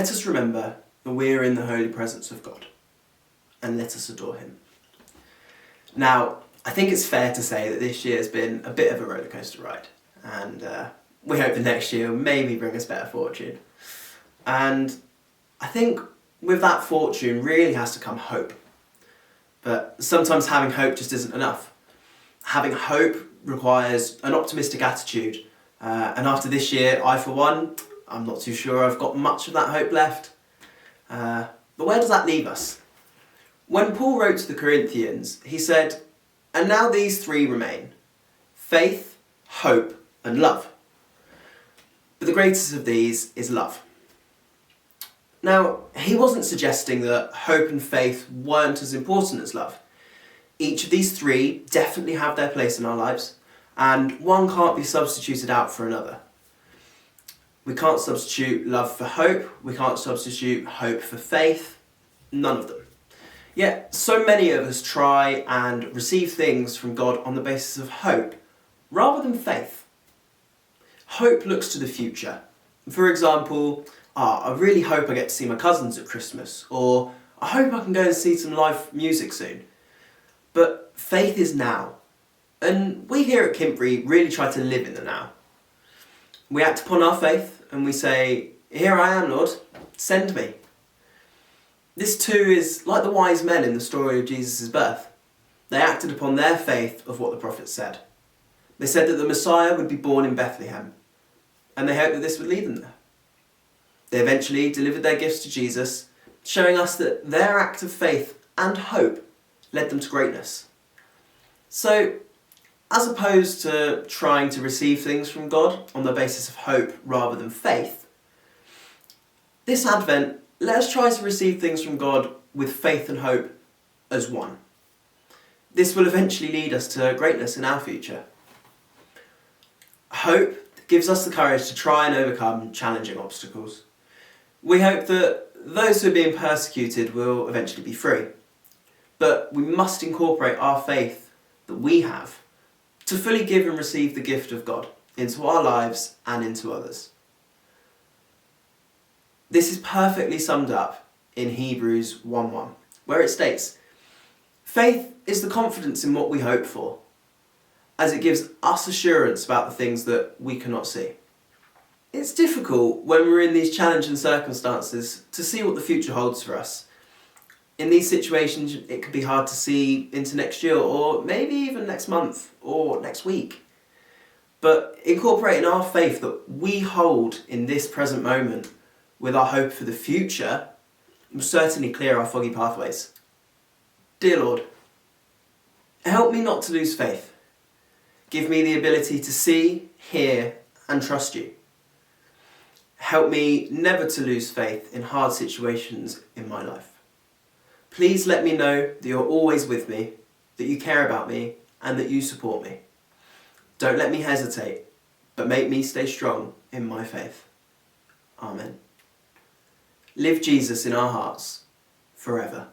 let us remember that we are in the holy presence of God, and let us adore him. Now, I think it's fair to say that this year has been a bit of a rollercoaster ride, and we hope the next year will maybe bring us better fortune. And I think with that fortune really has to come hope. But sometimes having hope just isn't enough. Having hope requires an optimistic attitude, and after this year, I for one, I'm not too sure I've got much of that hope left. But where does that leave us? When Paul wrote to the Corinthians, he said, "And now these three remain: faith, hope, and love. But the greatest of these is love." Now, he wasn't suggesting that hope and faith weren't as important as love. Each of these three definitely have their place in our lives, and one can't be substituted out for another. We can't substitute love for hope, we can't substitute hope for faith, none of them. Yet, so many of us try and receive things from God on the basis of hope, rather than faith. Hope looks to the future. For example, I really hope I get to see my cousins at Christmas, or I hope I can go and see some live music soon. But faith is now, and we here at Kintbury really try to live in the now. We act upon our faith and we say, "Here I am, Lord, send me." This too is like the wise men in the story of Jesus' birth. They acted upon their faith of what the prophets said. They said that the Messiah would be born in Bethlehem, and they hoped that this would lead them there. They eventually delivered their gifts to Jesus, showing us that their act of faith and hope led them to greatness. So, as opposed to trying to receive things from God on the basis of hope rather than faith, this Advent, let us try to receive things from God with faith and hope as one. This will eventually lead us to greatness in our future. Hope gives us the courage to try and overcome challenging obstacles. We hope that those who are being persecuted will eventually be free. But we must incorporate our faith that we have to fully give and receive the gift of God into our lives and into others. This is perfectly summed up in Hebrews 1:1, where it states, "Faith is the confidence in what we hope for, as it gives us assurance about the things that we cannot see." It's difficult when we're in these challenging circumstances to see what the future holds for us. In these situations, it could be hard to see into next year, or maybe even next month, or next week. But incorporating our faith that we hold in this present moment with our hope for the future will certainly clear our foggy pathways. Dear Lord, help me not to lose faith. Give me the ability to see, hear, and trust you. Help me never to lose faith in hard situations in my life. Please let me know that you're always with me, that you care about me, and that you support me. Don't let me hesitate, but make me stay strong in my faith. Amen. Live Jesus in our hearts forever.